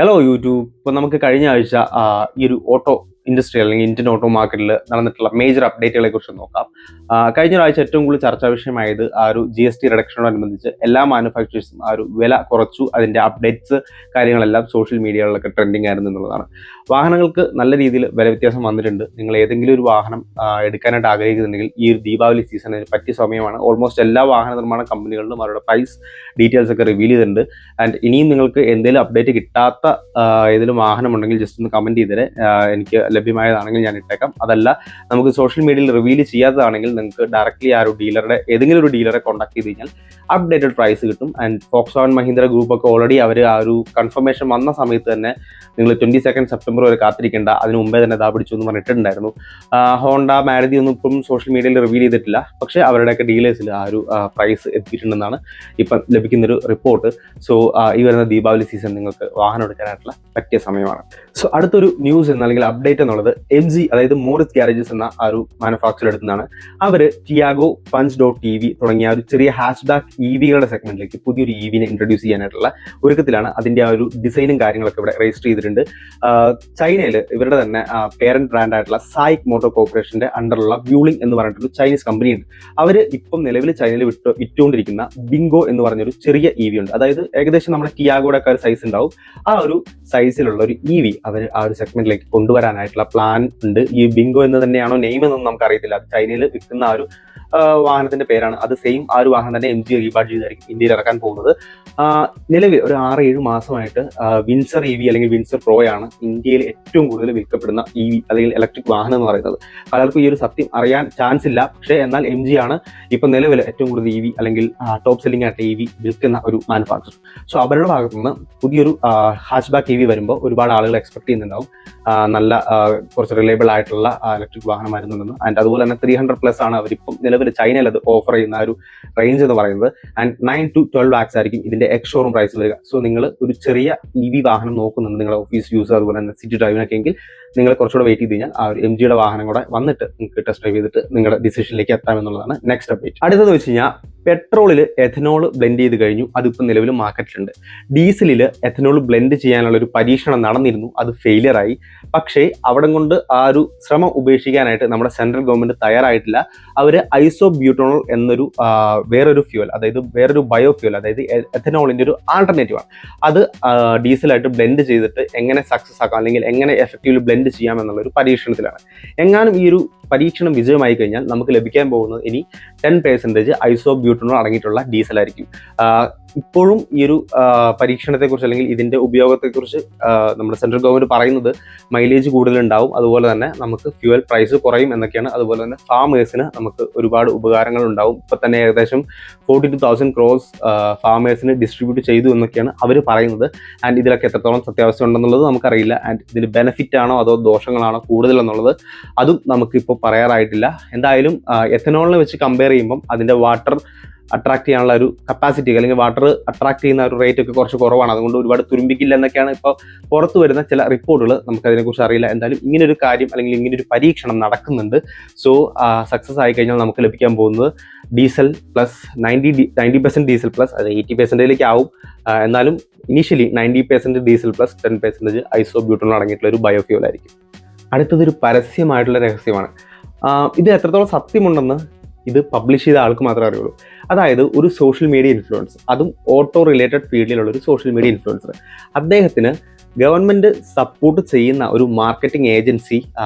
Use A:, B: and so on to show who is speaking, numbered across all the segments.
A: Hello YouTube. ഇപ്പോൾ നമുക്ക് കഴിഞ്ഞ ആഴ്ച ഈ ഒരു ഓട്ടോ ഇൻഡസ്ട്രി അല്ലെങ്കിൽ ഇന്ത്യൻ ഓട്ടോ മാർക്കറ്റിൽ നടന്നിട്ടുള്ള മേജർ അപ്ഡേറ്റുകളെ കുറിച്ച് നോക്കാം. കഴിഞ്ഞ ഒരാഴ്ച ഏറ്റവും കൂടുതൽ ചർച്ചാ വിഷയമായത് ആ ഒരു GST റിഡക്ഷനോടനുബന്ധിച്ച് എല്ലാ മാനുഫാക്ചേഴ്സും ആ ഒരു വില കുറച്ചു, അതിൻ്റെ അപ്ഡേറ്റ്സ് കാര്യങ്ങളെല്ലാം സോഷ്യൽ മീഡിയകളിലൊക്കെ ട്രെൻഡിങ് ആയിരുന്നു എന്നുള്ളതാണ്. വാഹനങ്ങൾക്ക് നല്ല രീതിയിൽ വില വ്യത്യാസം വന്നിട്ടുണ്ട്. നിങ്ങൾ ഏതെങ്കിലും ഒരു വാഹനം എടുക്കാനായിട്ട് ആഗ്രഹിക്കുന്നുണ്ടെങ്കിൽ ഈ ഒരു ദീപാവലി സീസണിന് പറ്റിയ സമയമാണ്. ഓൾമോസ്റ്റ് എല്ലാ വാഹന നിർമ്മാണ കമ്പനികളിലും അവരുടെ പ്രൈസ് ഡീറ്റെയിൽസ് ഒക്കെ റിവീൽ ചെയ്തിട്ടുണ്ട്. ആൻഡ് ഇനിയും നിങ്ങൾക്ക് എന്തെങ്കിലും അപ്ഡേറ്റ് കിട്ടാത്ത ഏതെങ്കിലും വാഹനം ഉണ്ടെങ്കിൽ ജസ്റ്റ് ഒന്ന് കമൻറ്റ് ചെയ്തേരെ. എനിക്ക് ലഭ്യമായതാണെങ്കിൽ ഞാൻ ഇട്ടേക്കാം. അതല്ല, നമുക്ക് സോഷ്യൽ മീഡിയയിൽ റിവീൽ ചെയ്യാത്തതാണെങ്കിൽ നിങ്ങൾക്ക് ഡയറക്റ്റ്ലി ആ ഒരു ഡീലറുടെ ഏതെങ്കിലും ഒരു ഡീലറെ കോൺടാക്ട് ചെയ്ത് കഴിഞ്ഞാൽ അപ്ഡേറ്റഡ് പ്രൈസ് കിട്ടും. ആൻഡ് ഫോക്സ്വാഗൺ മഹീന്ദ്ര ഗ്രൂപ്പ് ഒക്കെ ഓൾറെഡി അവർ ആ ഒരു കൺഫർമേഷൻ വന്ന സമയത്ത് തന്നെ നിങ്ങൾ 22 സെപ്റ്റംബർ വരെ കാത്തിരിക്കേണ്ട, അതിന് മുമ്പേ തന്നെ ഇതാ പിടിച്ചു എന്ന് പറഞ്ഞിട്ടുണ്ടായിരുന്നു. ഹോണ്ട, മാരുതി ഒന്നും ഇപ്പം സോഷ്യൽ മീഡിയയിൽ റിവീൽ ചെയ്തിട്ടില്ല. പക്ഷേ അവരുടെയൊക്കെ ഡീലേഴ്സിൽ ആ ഒരു പ്രൈസ് എത്തിയിട്ടുണ്ടെന്നാണ് ഇപ്പം ലഭിക്കുന്നൊരു റിപ്പോർട്ട്. സോ ഈ വരുന്ന ദീപാവലി സീസൺ നിങ്ങൾക്ക് വാഹനം എടുക്കാനായിട്ടുള്ള പറ്റിയ സമയമാണ്. സോ അടുത്തൊരു ന്യൂസ് അല്ലെങ്കിൽ അപ്ഡേറ്റ് എന്നുള്ളത് MG, അതായത് മോറിസ് ഗ്യാരേജസ് എന്ന ആ ഒരു മാനുഫാക്ചർ എടുക്കുന്നതാണ്. അവർ ടിയാഗോ, പഞ്ച്.EV തുടങ്ങിയ ഒരു ചെറിയ ഹാച്ച് ബാക്ക് EVകളുടെ സെഗ്മെന്റിലേക്ക് പുതിയൊരു EVനെ ഇൻട്രൊഡ്യൂസ് ചെയ്യാനായിട്ടുള്ള ഒരുക്കത്തിലാണ്. അതിൻ്റെ ആ ഒരു ഡിസൈനും കാര്യങ്ങളൊക്കെ ഇവിടെ രജിസ്റ്റർ ചെയ്തിട്ടുണ്ട്. ചൈനയിൽ ഇവരുടെ തന്നെ പേരന്റ് ബ്രാൻഡ് ആയിട്ടുള്ള സായിക് മോട്ടോർ കോർപ്പറേഷന്റെ അണ്ടറിലുള്ള വ്യൂളിംഗ് എന്ന് പറഞ്ഞിട്ടൊരു ചൈനീസ് കമ്പനിയുണ്ട്. അവർ ഇപ്പം നിലവിൽ ചൈനയിൽ വിറ്റുകൊണ്ടിരിക്കുന്ന ബിങ്കോ എന്ന് പറഞ്ഞൊരു ചെറിയ EV ഉണ്ട്. അതായത് ഏകദേശം നമ്മുടെ ടിയാഗോയുടെ ഒക്കെ ഒരു സൈസ് ഉണ്ടാവും. ആ ഒരു സൈസിലുള്ള ഒരു EV അവർ ആ ഒരു സെഗ്മെന്റിലേക്ക് കൊണ്ടുവരാനായിട്ടുള്ള പ്ലാൻ ഉണ്ട്. ഈ ബിങ്കോ എന്ന് തന്നെയാണോ നെയിം എന്നൊന്നും നമുക്ക് അറിയത്തില്ല. അത് ചൈനയിൽ വിൽക്കുന്ന ആ ഒരു വാഹനത്തിന്റെ പേരാണ്. അത് സെയിം ആ ഒരു വാഹനം തന്നെ MG റീബാഡ് ചെയ്തായിരിക്കും ഇന്ത്യയിൽ ഇറക്കാൻ പോകുന്നത്. നിലവിൽ ഒരു 6-7 മാസമായിട്ട് വിൻസർ EV അല്ലെങ്കിൽ വിൻസർ പ്രോയാണ് ഇന്ത്യയിൽ ഏറ്റവും കൂടുതൽ വിൽക്കപ്പെടുന്ന EV അല്ലെങ്കിൽ ഇലക്ട്രിക് വാഹനം എന്ന് പറയുന്നത്. പലർക്കും ഈ ഒരു സത്യം അറിയാൻ ചാൻസ് ഇല്ല. പക്ഷേ എന്നാൽ MG ആണ് ഇപ്പം നിലവിൽ ഏറ്റവും കൂടുതൽ EV അല്ലെങ്കിൽ ടോപ്പ് സെല്ലിംഗ് ആയിട്ട് EV വിൽക്കുന്ന ഒരു മാനുഫാക്ചർ. സോ അവരുടെ ഭാഗത്തു നിന്ന് പുതിയൊരു ഹാച്ച് ബാക്ക് EV വരുമ്പോൾ ഒരുപാട് ആളുകൾ എക്സ്പെക്ട് ചെയ്യുന്നുണ്ടാവും നല്ല കുറച്ച് റിലയബിൾ ആയിട്ടുള്ള ഇലക്ട്രിക് വാഹനം വരുന്നുണ്ടെന്ന്. ആൻഡ് അതുപോലെ തന്നെ 300+ ആണ് അവരിപ്പം നിലവിൽ ചൈനയിൽ അത് ഓഫർ ചെയ്യുന്ന ഒരു റേഞ്ച് എന്ന് പറയുന്നത്. ആൻഡ് 9 to 12 lakhs ആയിരിക്കും ഇതിന്റെ എക്സ്-ഷോറൂം പ്രൈസ് വരിക. സോ നിങ്ങൾ ഒരു ചെറിയ EV വാഹനം നോക്കുന്നുണ്ട്, നിങ്ങളുടെ ഓഫീസ് യൂസ് അതുപോലെ തന്നെ സിറ്റി ഡ്രൈവിനൊക്കെ എങ്കിൽ നിങ്ങൾ കുറച്ചുകൂടെ വെയിറ്റ് ചെയ്ത് കഴിഞ്ഞാൽ ആ ഒരു MGയുടെ വാഹനം കൂടെ വന്നിട്ട് നിങ്ങൾക്ക് ടെസ്റ്റ് ഡ്രൈവ് ചെയ്തിട്ട് നിങ്ങളുടെ ഡിസിഷനിലേക്ക് എത്താമെന്നുള്ളതാണ് നെക്സ്റ്റ് അപ്ഡേറ്റ്. അടുത്തത് വെച്ച് കഴിഞ്ഞാൽ പെട്രോളിൽ എഥനോൾ ബ്ലെൻഡ് ചെയ്ത് കഴിഞ്ഞു. അതിപ്പോൾ നിലവിൽ മാർക്കറ്റിലുണ്ട്. ഡീസലിൽ എഥനോൾ ബ്ലെൻഡ് ചെയ്യാനുള്ള ഒരു പരീക്ഷണം നടന്നിരുന്നു. അത് ഫെയിലിയർ ആയി. പക്ഷേ അവിടെ കൊണ്ട് ആ ഒരു ശ്രമം ഉപേക്ഷിക്കാനായിട്ട് നമ്മുടെ സെൻട്രൽ ഗവൺമെന്റ് തയ്യാറായിട്ടില്ല. അവർ ഐസോബ്യൂട്ടനോൾ എന്നൊരു വേറൊരു ഫ്യൂവൽ, അതായത് വേറൊരു ബയോ ഫ്യൂവൽ, അതായത് എഥനോളിന്റെ ഒരു ആൾട്ടർനേറ്റീവ് ആണ്. അത് ഡീസലായിട്ട് ബ്ലെൻഡ് ചെയ്തിട്ട് എങ്ങനെ സക്സസ് ആക്കാം അല്ലെങ്കിൽ എങ്ങനെ എഫക്റ്റീവ്ലി ബ്ലെൻഡ് ചെയ്യാം എന്നുള്ള ഒരു പരീക്ഷണത്തിലാണ്. എങ്ങാനും ഈ ഒരു പരീക്ഷണം വിജയമായി കഴിഞ്ഞാൽ നമുക്ക് ലഭിക്കാൻ പോകുന്നത് ഇനി 10% ഐസോബ്യൂട്ടനോൾ അടങ്ങിയിട്ടുള്ള ഡീസലായിരിക്കും. ഇപ്പോഴും ഈ ഒരു പരീക്ഷണത്തെക്കുറിച്ച് അല്ലെങ്കിൽ ഇതിന്റെ ഉപയോഗത്തെക്കുറിച്ച് നമ്മുടെ സെൻട്രൽ ഗവൺമെന്റ് പറയുന്നത് മൈലേജ് കൂടുതലുണ്ടാവും, അതുപോലെ തന്നെ നമുക്ക് ഫ്യൂവൽ പ്രൈസ് കുറയും എന്നൊക്കെയാണ്. അതുപോലെ തന്നെ ഫാമേഴ്സിന് നമുക്ക് ഒരുപാട് ഉപകാരങ്ങൾ ഉണ്ടാവും. ഇപ്പൊ തന്നെ ഏകദേശം 42,000 crores ഫാമേഴ്സിന് ഡിസ്ട്രിബ്യൂട്ട് ചെയ്തു എന്നൊക്കെയാണ് അവർ പറയുന്നത്. ആൻഡ് ഇതിലൊക്കെ എത്രത്തോളം സത്യാവസ്ഥ ഉണ്ടെന്നുള്ളത് നമുക്കറിയില്ല. ആൻഡ് ഇതിന് ബെനിഫിറ്റ് ആണോ അതോ ദോഷങ്ങളാണോ കൂടുതലെന്നുള്ളത് അതും നമുക്കിപ്പോൾ പറയാറായിട്ടില്ല. എന്തായാലും എഥനോളിനെ വെച്ച് കമ്പയർ ചെയ്യുമ്പം അതിന്റെ വാട്ടർ അട്രാക്ട് ചെയ്യാനുള്ള ഒരു കപ്പാസിറ്റി അല്ലെങ്കിൽ വാട്ടർ അട്രാക്ട് ചെയ്യുന്ന ഒരു റേറ്റ് ഒക്കെ കുറച്ച് കുറവാണ്. അതുകൊണ്ട് ഒരുപാട് തുരുമ്പിക്കില്ല എന്നൊക്കെയാണ് ഇപ്പോൾ പുറത്തു വരുന്ന ചില റിപ്പോർട്ടുകൾ. നമുക്കതിനെക്കുറിച്ച് അറിയില്ല. എന്തായാലും ഇങ്ങനൊരു കാര്യം അല്ലെങ്കിൽ ഇങ്ങനൊരു പരീക്ഷണം നടക്കുന്നുണ്ട്. സോ സക്സസ് ആയി കഴിഞ്ഞാൽ നമുക്ക് ലഭിക്കാൻ പോകുന്നത് ഡീസൽ പ്ലസ് 90% ഡീസൽ പ്ലസ് അത് 80% ആവും. എന്നാലും ഇനീഷ്യലി 90% ഡീസൽ പ്ലസ് 10% ഐസോബ്യൂട്ടനോൾ അടങ്ങിയിട്ടുള്ള ഒരു ബയോഫ്യൂൽ ആയിരിക്കും. അടുത്തതൊരു പരസ്യമായിട്ടുള്ള രഹസ്യമാണ്. ഇത് എത്രത്തോളം സത്യമുണ്ടെന്ന് ഇത് പബ്ലിഷ് ചെയ്ത ആൾക്ക് മാത്രമേ അറിയുള്ളൂ. അതായത് ഒരു സോഷ്യൽ മീഡിയ ഇൻഫ്ലുവൻസർ, അതും ഓട്ടോ റിലേറ്റഡ് ഫീൽഡിലുള്ള ഒരു സോഷ്യൽ മീഡിയ ഇൻഫ്ലുവൻസർ, അദ്ദേഹത്തിന് ഗവൺമെന്റ് സപ്പോർട്ട് ചെയ്യുന്ന ഒരു മാർക്കറ്റിംഗ് ഏജൻസി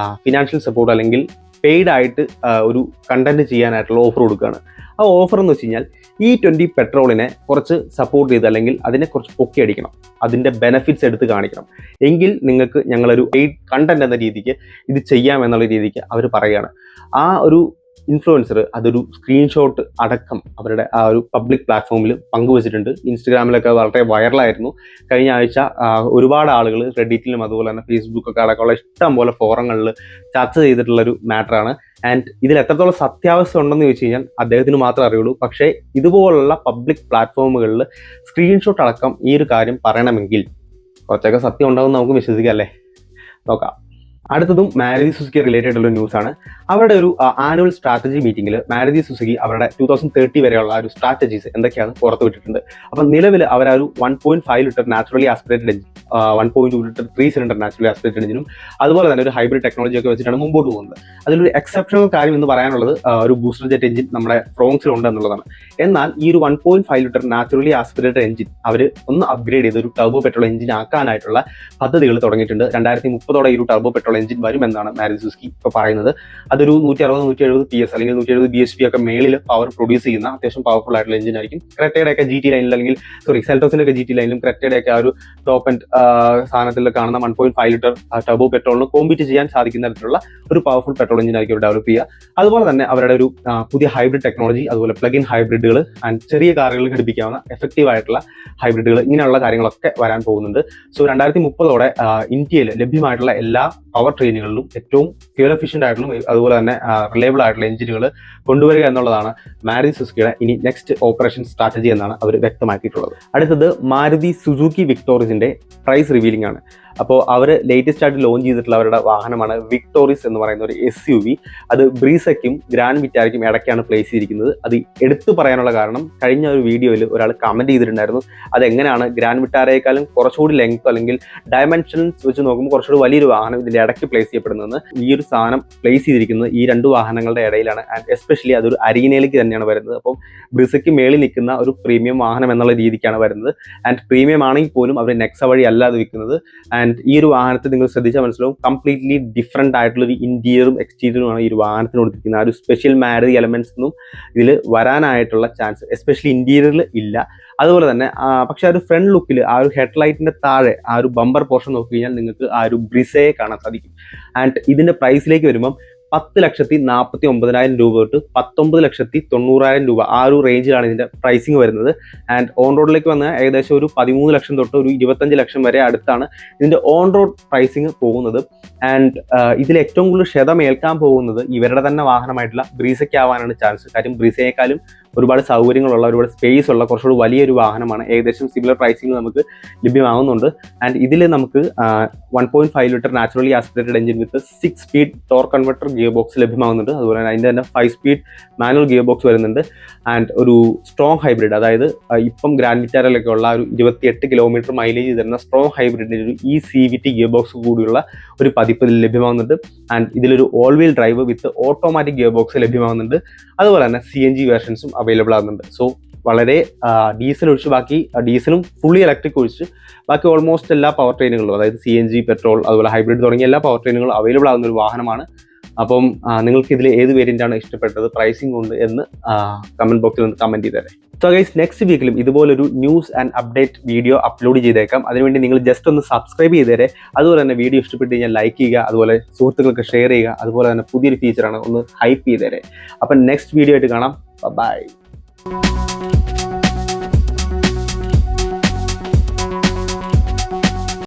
A: ഫിനാൻഷ്യൽ സപ്പോർട്ട് അല്ലെങ്കിൽ പെയ്ഡ് ആയിട്ട് ഒരു കണ്ടന്റ് ചെയ്യാനായിട്ടുള്ള ഓഫർ കൊടുക്കുകയാണ്. ആ ഓഫർ എന്ന് വെച്ച് കഴിഞ്ഞാൽ E20 പെട്രോളിനെ കുറച്ച് സപ്പോർട്ട് ചെയ്ത് അല്ലെങ്കിൽ അതിനെ കുറച്ച് പൊക്കി അടിക്കണം, അതിൻ്റെ ബെനിഫിറ്റ്സ് എടുത്ത് കാണിക്കണം, എങ്കിൽ നിങ്ങൾക്ക് ഞങ്ങളൊരു പെയ്ഡ് കണ്ടന്റ് എന്ന രീതിക്ക് ഇത് ചെയ്യാം എന്നുള്ള രീതിക്ക് അവർ പറയുകയാണ്. ആ ഒരു ഇൻഫ്ലുവൻസർ അതൊരു സ്ക്രീൻഷോട്ട് അടക്കം അവരുടെ ആ ഒരു പബ്ലിക് പ്ലാറ്റ്ഫോമിൽ പങ്കുവച്ചിട്ടുണ്ട്. ഇൻസ്റ്റഗ്രാമിലൊക്കെ വളരെ വൈറലായിരുന്നു. കഴിഞ്ഞ ആഴ്ച ഒരുപാട് ആളുകൾ റെഡിറ്റിലും അതുപോലെ തന്നെ ഫേസ്ബുക്കൊക്കെ അടക്കമുള്ള ഇഷ്ടം പോലെ ഫോറങ്ങളിൽ ചർച്ച ചെയ്തിട്ടുള്ളൊരു മാറ്ററാണ്. ആൻഡ് ഇതിൽ എത്രത്തോളം സത്യാവസ്ഥ ഉണ്ടെന്ന് ചോദിച്ചു കഴിഞ്ഞാൽ അദ്ദേഹത്തിന് മാത്രമേ അറിയുള്ളൂ. പക്ഷേ ഇതുപോലുള്ള പബ്ലിക് പ്ലാറ്റ്ഫോമുകളിൽ സ്ക്രീൻഷോട്ട് അടക്കം ഈ ഒരു കാര്യം പറയണമെങ്കിൽ കുറച്ചൊക്കെ സത്യം ഉണ്ടാകുമെന്ന് നമുക്ക് വിശ്വസിക്കാം അല്ലേ? നോക്കാം. അടുത്തതും മാരുതി സുസുക്കി റിലേറ്റഡ് ഉള്ള ന്യൂസ് ആണ്. അവരുടെ ഒരു ആനുവൽ സ്ട്രാറ്റജി മീറ്റിംഗിൽ മാരുതി സുസുക്കി അവരുടെ 2030 വരെയുള്ള ഒരു സ്ട്രാറ്റജീസ് എന്തൊക്കെയാണ് പുറത്തുവിട്ടിട്ടുണ്ട്. അപ്പം നിലവിൽ അവർ ഒരു 1.5 litre naturally aspirated engine, 1.2 litre 3 cylinder naturally aspirated എഞ്ചിനും അതുപോലെ തന്നെ ഒരു ഹൈബ്രിഡ് ടെക്നോളജി ഒക്കെ വെച്ചിട്ടാണ് മുമ്പോട്ട് പോകുന്നത്. അതിലൊരു എക്സെപ്ഷണൽ കാര്യം എന്ന് പറയാനുള്ളത് ഒരു ബൂസ്റ്റർ ജെറ്റ് എഞ്ചിൻ നമ്മുടെ ഫ്രോങ്സിലുണ്ട് എന്നുള്ളതാണ്. എന്നാൽ ഈ ഒരു 1.5 ലിറ്റർ നാച്ചുറലി ആസ്പിറേറ്റഡ് എഞ്ചിൻ അവർ ഒന്ന് അപ്ഗ്രേഡ് ചെയ്ത് ഒരു ടർബോ പെട്രോൾ എഞ്ചിൻ ആക്കാനായിട്ടുള്ള പദ്ധതികൾ തുടങ്ങിയിട്ടുണ്ട്. 2030 ഈ ഒരു ടർബോ പെട്രോൾ എഞ്ചിൻ വരുമെന്നാണ് മാരുതി സുസുക്കി ഇപ്പോൾ പറയുന്നത്. അതൊരു 160-170 PS അല്ലെങ്കിൽ 170 BHP ഒക്കെ മേളിൽ പവർ പ്രൊഡ്യൂസ് ചെയ്യുന്ന അത്യാവശ്യം പവർഫുൾ ആയിട്ടുള്ള എഞ്ചിൻ ആയിരിക്കും. ക്രെറ്റയുടെ ഒക്കെ GT ലൈനിൽ അല്ലെങ്കിൽ സെൽറ്റോസിന്റെ ഒക്കെ GT ലൈനിലും ക്രെറ്റയുടെ ഒക്കെ ആ ഒരു ടോപ്പ് ആൻഡ് സാധനത്തിൽ കാണുന്ന 1.5 ലിറ്റർ ടർബോ പെട്രോളിന് കോമ്പീറ്റ് ചെയ്യാൻ സാധിക്കുന്ന തരത്തിലുള്ള ഒരു പവർഫുൾ പെട്രോൾ എഞ്ചിൻ ആയിരിക്കും അവർ ഡെവലപ്പ് ചെയ്യുക. അതുപോലെ തന്നെ അവരുടെ ഒരു പുതിയ ഹൈബ്രിഡ് ടെക്നോളജി, അതുപോലെ പ്ലഗ് ഇൻ ഹൈബ്രിഡുകൾ ആൻഡ് ചെറിയ കാറുകളിൽ ഘടിപ്പിക്കാവുന്ന എഫക്റ്റീവ് ആയിട്ടുള്ള ഹൈബ്രിഡുകൾ, ഇങ്ങനെയുള്ള കാര്യങ്ങളൊക്കെ വരാൻ പോകുന്നുണ്ട്. സോ 2030 ഇന്ത്യയിൽ ലഭ്യമായിട്ടുള്ള എല്ലാ പവർ ട്രെയിനുകളിലും ഏറ്റവും ഫ്യൂൽ എഫിഷ്യന്റ് ആയിട്ടുള്ള അതുപോലെ തന്നെ റിലയബിൾ ആയിട്ടുള്ള എഞ്ചിനുകൾ കൊണ്ടുവരിക എന്നുള്ളതാണ് മാരുതി സുസുക്കിയുടെ ഇനി നെക്സ്റ്റ് ഓപ്പറേഷൻ സ്ട്രാറ്റജി എന്നാണ് അവർ വ്യക്തമാക്കിയിട്ടുള്ളത്. അടുത്തത് മാരുതി സുസുക്കി വിക്ടോറിസിന്റെ പ്രൈസ് റിവീലിംഗ് ആണ്. അപ്പോൾ അവർ ലേറ്റസ്റ്റ് ആയിട്ട് ലോഞ്ച് ചെയ്തിട്ടുള്ള അവരുടെ വാഹനമാണ് വിക്ടോറിസ് എന്ന് പറയുന്ന ഒരു SUV. അത് ബ്രീസയ്ക്കും ഗ്രാൻഡ് വിറ്റാരയ്ക്കും ഇടയ്ക്കാണ് പ്ലേസ് ചെയ്തിരിക്കുന്നത്. അത് എടുത്തു പറയാനുള്ള കാരണം കഴിഞ്ഞ ഒരു വീഡിയോയിൽ ഒരാൾ കമന്റ് ചെയ്തിട്ടുണ്ടായിരുന്നു, അതെങ്ങനെയാണ് ഗ്രാൻഡ് വിറ്റാരയേക്കാളും കുറച്ചുകൂടി ലെങ്ത് അല്ലെങ്കിൽ ഡയമെൻഷൻസ് വെച്ച് നോക്കുമ്പോൾ കുറച്ചുകൂടി വലിയൊരു വാഹനം ഇതിൻ്റെ ഇടയ്ക്ക് പ്ലേസ് ചെയ്യപ്പെടുന്നതെന്ന്. ഈ ഒരു സാധനം പ്ലേസ് ചെയ്തിരിക്കുന്നത് ഈ രണ്ട് വാഹനങ്ങളുടെ ഇടയിലാണ്. ആൻഡ് എസ്പെഷ്യലി അതൊരു അരീനയിലേക്ക് തന്നെയാണ് വരുന്നത്. അപ്പം ബ്രിസയ്ക്ക് മേളിൽ നിൽക്കുന്ന ഒരു പ്രീമിയം വാഹനം എന്നുള്ള രീതിക്കാണ് വരുന്നത്. ആൻഡ് പ്രീമിയം ആണെങ്കിൽ പോലും അവർ നെക്സ വഴി അല്ലാതെ വിൽക്കുന്നത്. ആൻഡ് ഈ ഒരു വാഹനത്തിൽ നിങ്ങൾ ശ്രദ്ധിച്ചാൽ മനസ്സിലാവും, കംപ്ലീറ്റ്ലി ഡിഫറെൻ്റ് ആയിട്ടുള്ള ഒരു ഇന്റീരിയറും എക്സ്റ്റീരിയറുമാണ് ഈ ഒരു വാഹനത്തിന് കൊടുത്തിരിക്കുന്നത്. ആ ഒരു സ്പെഷ്യൽ മാരുതി എലമെന്റ്സ് ഒന്നും ഇതിൽ വരാനായിട്ടുള്ള ചാൻസ് എസ്പെഷ്യലി ഇന്റീരിയറിൽ ഇല്ല. അതുപോലെ തന്നെ പക്ഷെ ആ ഒരു ഫ്രണ്ട് ലുക്കിൽ ആ ഒരു ഹെഡ്ലൈറ്റിന്റെ താഴെ ആ ഒരു ബമ്പർ പോർഷൻ നോക്കി കഴിഞ്ഞാൽ നിങ്ങൾക്ക് ആ ഒരു ബ്രിസയെ കാണാൻ സാധിക്കും. ആൻഡ് ഇതിന്റെ പ്രൈസിലേക്ക് വരുമ്പം 10,49,000 രൂപ തൊട്ട് 19,90,000 രൂപ, ആ ഒരു റേഞ്ചിലാണ് ഇതിന്റെ പ്രൈസിങ് വരുന്നത്. ആൻഡ് ഓൺ റോഡിലേക്ക് വന്നാൽ ഏകദേശം ഒരു 13 ലക്ഷം തൊട്ട് ഒരു 25 ലക്ഷം വരെ അടുത്താണ് ഇതിന്റെ ഓൺ റോഡ് പ്രൈസിങ് പോകുന്നത്. ആൻഡ് ഇതിൽ ഏറ്റവും കൂടുതൽ ക്ഷതമേൽക്കാൻ പോകുന്നത് ഇവരുടെ തന്നെ വാഹനമായിട്ടുള്ള ബ്രീസയ്ക്കാവാനാണ് ചാൻസ്. കാര്യം ബ്രീസയേക്കാളും ഒരുപാട് സൗകര്യങ്ങളുള്ള, ഒരുപാട് സ്പേസ് ഉള്ള കുറച്ചുകൂടി വലിയൊരു വാഹനമാണ്. ഏകദേശം സിമിലർ പ്രൈസിങ് നമുക്ക് ലഭ്യമാകുന്നുണ്ട്. ആൻഡ് ഇതിൽ നമുക്ക് 1.5 litre naturally aspirated engine with 6 speed torque converter gear box ലഭ്യമാകുന്നുണ്ട്. അതുപോലെ തന്നെ അതിൻ്റെ തന്നെ 5 സ്പീഡ് മാനുവൽ ഗിയർ ബോക്സ് വരുന്നുണ്ട്. ആൻഡ് ഒരു സ്ട്രോങ് ഹൈബ്രിഡ്, അതായത് ഇപ്പം ഗ്രാൻഡ് വിറ്റാരയിലൊക്കെ ഉള്ള ഒരു 28 കിലോമീറ്റർ മൈലേജ് തരുന്ന സ്ട്രോങ് ഹൈബ്രിഡിൻ്റെ ഒരു CVT ഗിയർ ബോക്സ് കൂടിയുള്ള ഒരു പതിപ്പ് ഇതിൽ ലഭ്യമാകുന്നുണ്ട്. ആൻഡ് ഇതിലൊരു all wheel drive with automatic gear box ലഭ്യമാകുന്നുണ്ട്. അതുപോലെ തന്നെ CNG വേർഷൻസും അവൈലബിൾ ആകുന്നുണ്ട്. സോ വളരെ ഡീസൽ ഒഴിച്ച് ബാക്കി ഡീസലും ഫുള്ളി ഇലക്ട്രിക് ഒഴിച്ച് ബാക്കി ഓൾമോസ്റ്റ് എല്ലാ പവർ ട്രെയിനുകളും, അതായത് CNG, പെട്രോൾ, അതുപോലെ ഹൈബ്രിഡ് തുടങ്ങിയ എല്ലാ പവർ ട്രെയിനുകളും അവൈലബിൾ ആകുന്ന ഒരു വാഹനമാണ്. അപ്പം നിങ്ങൾക്ക് ഇതിൽ ഏത് വേരിയൻ്റാണ് ഇഷ്ടപ്പെട്ടത്, പ്രൈസിംഗ് ഉണ്ട് എന്ന് കമൻറ്റ് ബോക്സിൽ ഒന്ന് കമൻറ്റ് ചെയ്തേരെ. സോ ഗൈസ്, നെക്സ്റ്റ് വീക്കിലും ഇതുപോലൊരു news and update video upload ചെയ്തേക്കാം. അതിനുവേണ്ടി നിങ്ങൾ ജസ്റ്റ് ഒന്ന് സബ്സ്ക്രൈബ് ചെയ്തേരെ. അതുപോലെ തന്നെ വീഡിയോ ഇഷ്ടപ്പെട്ട് കഴിഞ്ഞാൽ ലൈക്ക് ചെയ്യുക, അതുപോലെ സുഹൃത്തുക്കൾക്ക് ഷെയർ ചെയ്യുക. അതുപോലെ തന്നെ പുതിയൊരു ഫീച്ചറാണ്, ഒന്ന് ഹൈപ്പ് ചെയ്തേരെ. അപ്പം നെക്സ്റ്റ് വീഡിയോ ആയിട്ട് കാണാം. ബൈ.